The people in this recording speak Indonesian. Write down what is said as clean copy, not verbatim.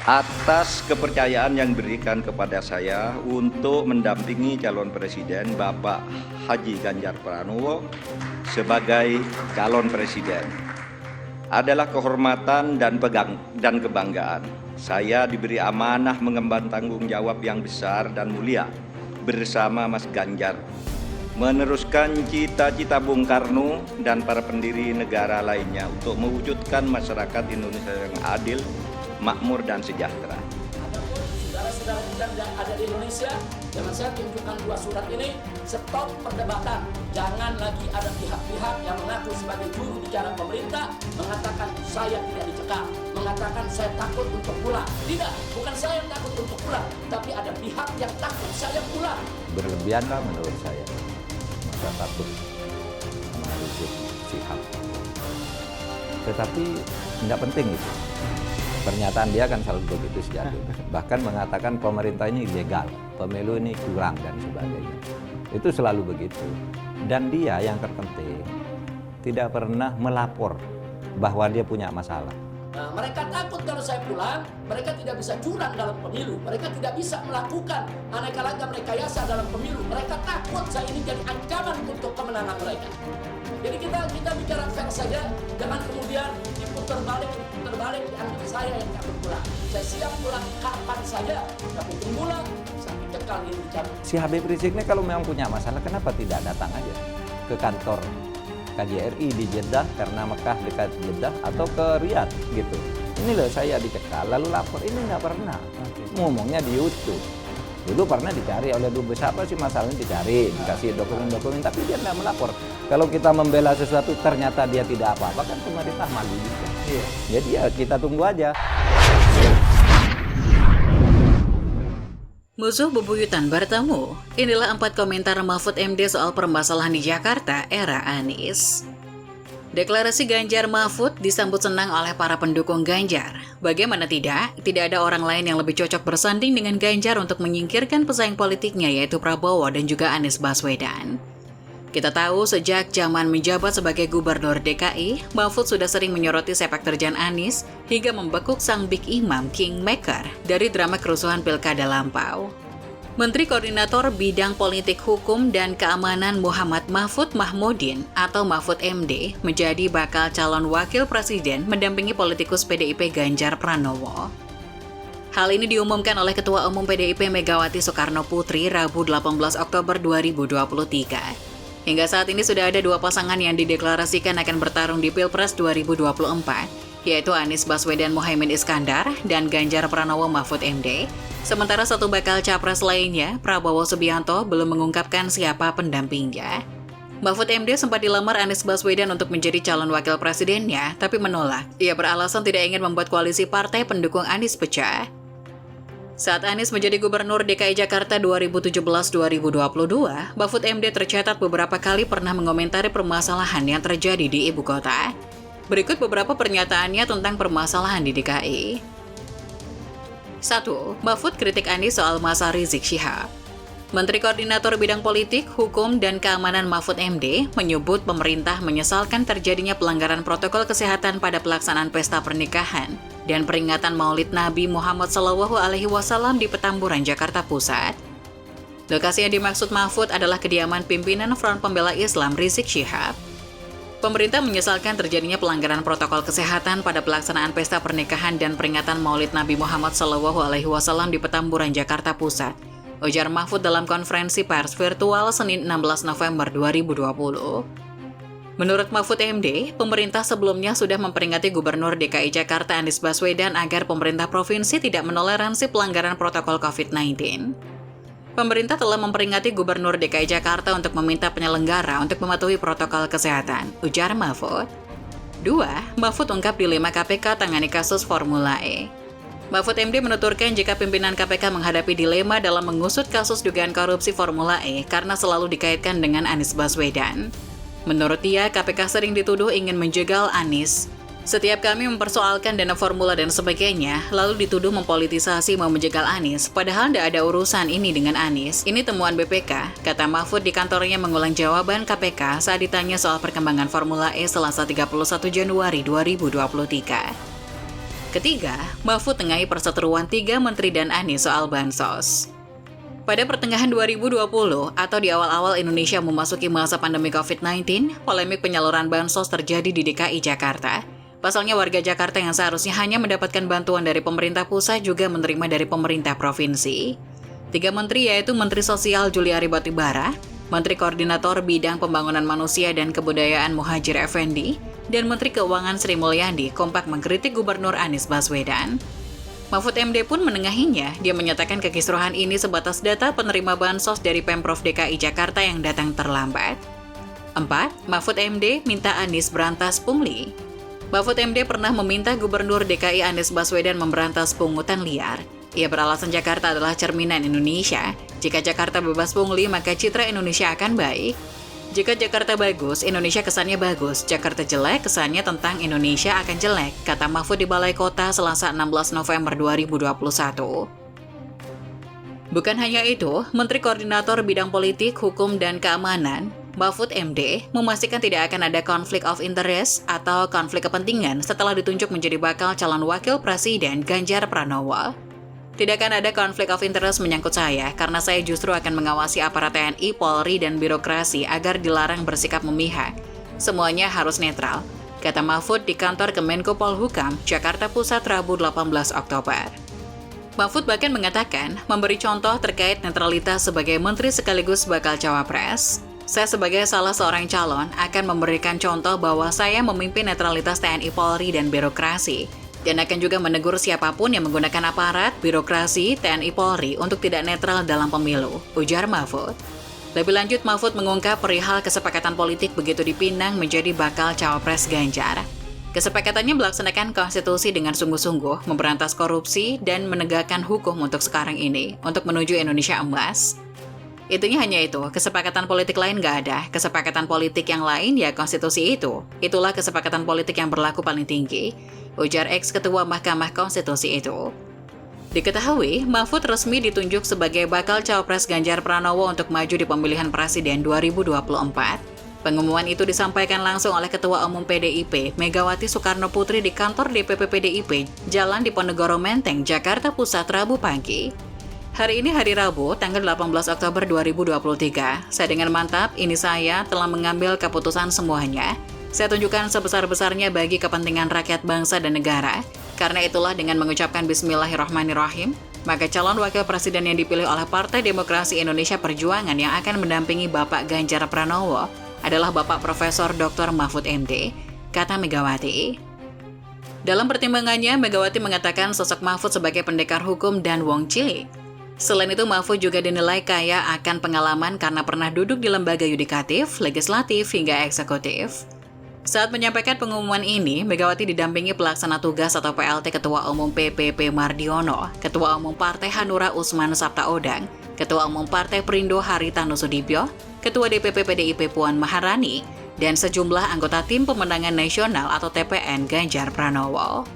atas kepercayaan yang diberikan kepada saya untuk mendampingi calon presiden Bapak Haji Ganjar Pranowo sebagai calon presiden. Adalah kehormatan dan kebanggaan. Saya diberi amanah mengemban tanggung jawab yang besar dan mulia bersama Mas Ganjar, meneruskan cita-cita Bung Karno dan para pendiri negara lainnya untuk mewujudkan masyarakat Indonesia yang adil, makmur dan sejahtera. Saudara-saudara kita yang ada di Indonesia, jangan saya tunjukkan dua surat ini, stop perdebatan. Jangan lagi ada pihak-pihak yang mengaku sebagai juru bicara pemerintah, mengatakan saya tidak dicekal, mengatakan saya takut untuk pulang. Tidak, bukan saya yang takut untuk pulang, tapi ada pihak yang takut saya pulang. Berlebihanlah menurut saya, masa takut sama Rizik Syihab. Tetapi tidak penting itu. Pernyataan dia kan selalu begitu sejati. Bahkan mengatakan pemerintah ini ilegal, pemilu ini curang dan sebagainya. Itu selalu begitu. Dan dia yang terpenting tidak pernah melapor bahwa dia punya masalah. Nah, mereka takut kalau saya pulang, mereka tidak bisa curang dalam pemilu. Mereka tidak bisa melakukan aneka ragam rekayasa dalam pemilu. Mereka takut saya ini jadi ancaman untuk kemenangan mereka. Jadi kita bicara fair saja, jangan kemudian diputar balik dianggap saya yang takut pulang. Saya siap pulang kapan saja, tapi pulang sampai cekal ini dicabut. Si Habib Rizik ini kalau memang punya masalah, kenapa tidak datang aja ke kantor KJRI di Jeddah karena Mekah dekat Jeddah atau ke Riyadh gitu. Ini loh saya dicekal lalu lapor, ini nggak pernah. Ngomongnya di YouTube. Dulu pernah dicari oleh dubes, apa sih masalahnya, dicari, dikasih dokumen-dokumen, tapi dia nggak melapor. Kalau kita membela sesuatu ternyata dia tidak apa-apa, kan pemerintah malu juga. Iya. Jadi ya kita tunggu aja. Musuh bebuyutan bertemu. Inilah 4 komentar Mahfud MD soal permasalahan di Jakarta era Anies. Deklarasi Ganjar Mahfud disambut senang oleh para pendukung Ganjar. Bagaimana tidak ada orang lain yang lebih cocok bersanding dengan Ganjar untuk menyingkirkan pesaing politiknya yaitu Prabowo dan juga Anies Baswedan. Kita tahu sejak zaman menjabat sebagai Gubernur DKI, Mahfud sudah sering menyoroti sepak terjang Anies hingga membekuk sang Big Imam Kingmaker dari drama kerusuhan Pilkada lampau. Menteri Koordinator Bidang Politik Hukum dan Keamanan Muhammad Mahfud Mahmudin atau Mahfud MD menjadi bakal calon wakil presiden mendampingi politikus PDIP Ganjar Pranowo. Hal ini diumumkan oleh Ketua Umum PDIP Megawati Soekarno Putri Rabu 18 Oktober 2023. Hingga saat ini sudah ada 2 pasangan yang dideklarasikan akan bertarung di Pilpres 2024, yaitu Anies Baswedan Muhaimin Iskandar dan Ganjar Pranowo Mahfud MD. Sementara satu bakal capres lainnya, Prabowo Subianto, belum mengungkapkan siapa pendampingnya. Mahfud MD sempat dilamar Anies Baswedan untuk menjadi calon wakil presidennya, tapi menolak. Ia beralasan tidak ingin membuat koalisi partai pendukung Anies pecah. Saat Anies menjadi Gubernur DKI Jakarta 2017-2022, Mahfud MD tercatat beberapa kali pernah mengomentari permasalahan yang terjadi di ibu kota. Berikut beberapa pernyataannya tentang permasalahan di DKI. 1. Mahfud kritik Anies soal masa Rizik Syihab. Menteri Koordinator Bidang Politik, Hukum, dan Keamanan Mahfud MD menyebut pemerintah menyesalkan terjadinya pelanggaran protokol kesehatan pada pelaksanaan pesta pernikahan dan peringatan Maulid Nabi Muhammad SAW di Petamburan, Jakarta Pusat. Lokasi yang dimaksud Mahfud adalah kediaman pimpinan Front Pembela Islam Rizik Syihab. Pemerintah menyesalkan terjadinya pelanggaran protokol kesehatan pada pelaksanaan pesta pernikahan dan peringatan Maulid Nabi Muhammad SAW di Petamburan, Jakarta Pusat, ujar Mahfud dalam konferensi pers virtual Senin 16 November 2020. Menurut Mahfud MD, pemerintah sebelumnya sudah memperingati Gubernur DKI Jakarta Anies Baswedan agar pemerintah provinsi tidak menoleransi pelanggaran protokol COVID-19. Pemerintah telah memperingati Gubernur DKI Jakarta untuk meminta penyelenggara untuk mematuhi protokol kesehatan, ujar Mahfud. 2. Mahfud ungkap dilema KPK tangani kasus Formula E. Mahfud MD menuturkan jika pimpinan KPK menghadapi dilema dalam mengusut kasus dugaan korupsi Formula E karena selalu dikaitkan dengan Anies Baswedan. Menurut dia, KPK sering dituduh ingin menjegal Anies. Setiap kami mempersoalkan dana formula dan sebagainya, lalu dituduh mempolitisasi mau menjegal Anies, padahal tidak ada urusan ini dengan Anies. Ini temuan BPK, kata Mahfud di kantornya mengulang jawaban KPK saat ditanya soal perkembangan Formula E Selasa 31 Januari 2023. Ketiga, Mahfud tengahi perseteruan 3 menteri dan Anies soal bansos. Pada pertengahan 2020 atau di awal-awal Indonesia memasuki masa pandemi COVID-19, polemik penyaluran bansos terjadi di DKI Jakarta. Pasalnya warga Jakarta yang seharusnya hanya mendapatkan bantuan dari pemerintah pusat juga menerima dari pemerintah provinsi. 3 menteri yaitu Menteri Sosial Juliari Batubara, Menteri Koordinator Bidang Pembangunan Manusia dan Kebudayaan Muhadjir Effendi, dan Menteri Keuangan Sri Mulyani kompak mengkritik Gubernur Anies Baswedan. Mahfud MD pun menengahinya. Dia menyatakan kekisruhan ini sebatas data penerima bansos dari Pemprov DKI Jakarta yang datang terlambat. 4. Mahfud MD minta Anies berantas pungli. Mahfud MD pernah meminta Gubernur DKI Anies Baswedan memberantas pungutan liar. Ia beralasan Jakarta adalah cerminan Indonesia. Jika Jakarta bebas pungli, maka citra Indonesia akan baik. Jika Jakarta bagus, Indonesia kesannya bagus. Jakarta jelek, kesannya tentang Indonesia akan jelek, kata Mahfud di Balai Kota Selasa 16 November 2021. Bukan hanya itu, Menteri Koordinator Bidang Politik, Hukum, dan Keamanan, Mahfud MD, memastikan tidak akan ada konflik of interest atau konflik kepentingan setelah ditunjuk menjadi bakal calon wakil presiden Ganjar Pranowo. Tidak akan ada konflik of interest menyangkut saya, karena saya justru akan mengawasi aparat TNI, Polri, dan birokrasi agar dilarang bersikap memihak. Semuanya harus netral, kata Mahfud di kantor Kemenko Polhukam, Jakarta Pusat, Rabu 18 Oktober. Mahfud bahkan mengatakan, memberi contoh terkait netralitas sebagai menteri sekaligus bakal cawapres. Saya sebagai salah seorang calon akan memberikan contoh bahwa saya memimpin netralitas TNI, Polri, dan birokrasi. Dan akan juga menegur siapapun yang menggunakan aparat, birokrasi, TNI Polri untuk tidak netral dalam pemilu, ujar Mahfud. Lebih lanjut, Mahfud mengungkap perihal kesepakatan politik begitu dipinang menjadi bakal cawapres Ganjar. Kesepakatannya melaksanakan konstitusi dengan sungguh-sungguh, memberantas korupsi, dan menegakkan hukum untuk sekarang ini, untuk menuju Indonesia emas. Itunya hanya itu, kesepakatan politik lain nggak ada. Kesepakatan politik yang lain ya konstitusi itu. Itulah kesepakatan politik yang berlaku paling tinggi, ujar ex-ketua Mahkamah Konstitusi itu. Diketahui, Mahfud resmi ditunjuk sebagai bakal cawapres Ganjar Pranowo untuk maju di pemilihan presiden 2024. Pengumuman itu disampaikan langsung oleh Ketua Umum PDIP, Megawati Soekarno Putri di kantor DPP PDIP, Jalan Diponegoro Menteng, Jakarta Pusat, Rabu pagi. Hari ini hari Rabu, tanggal 18 Oktober 2023. Saya dengan mantap, ini saya telah mengambil keputusan semuanya. Saya tunjukkan sebesar-besarnya bagi kepentingan rakyat bangsa dan negara. Karena itulah dengan mengucapkan Bismillahirrahmanirrahim, maka calon wakil presiden yang dipilih oleh Partai Demokrasi Indonesia Perjuangan yang akan mendampingi Bapak Ganjar Pranowo adalah Bapak Profesor Dr. Mahfud MD, kata Megawati. Dalam pertimbangannya, Megawati mengatakan sosok Mahfud sebagai pendekar hukum dan wong cilik. Selain itu, Mahfud juga dinilai kaya akan pengalaman karena pernah duduk di lembaga yudikatif, legislatif, hingga eksekutif. Saat menyampaikan pengumuman ini, Megawati didampingi pelaksana tugas atau PLT Ketua Umum PPP Mardiono, Ketua Umum Partai Hanura Usman Sabtaodang, Ketua Umum Partai Perindo Haritanu Sudibyo, Ketua DPP PDIP Puan Maharani, dan sejumlah anggota Tim Pemenangan Nasional atau TPN Ganjar Pranowo.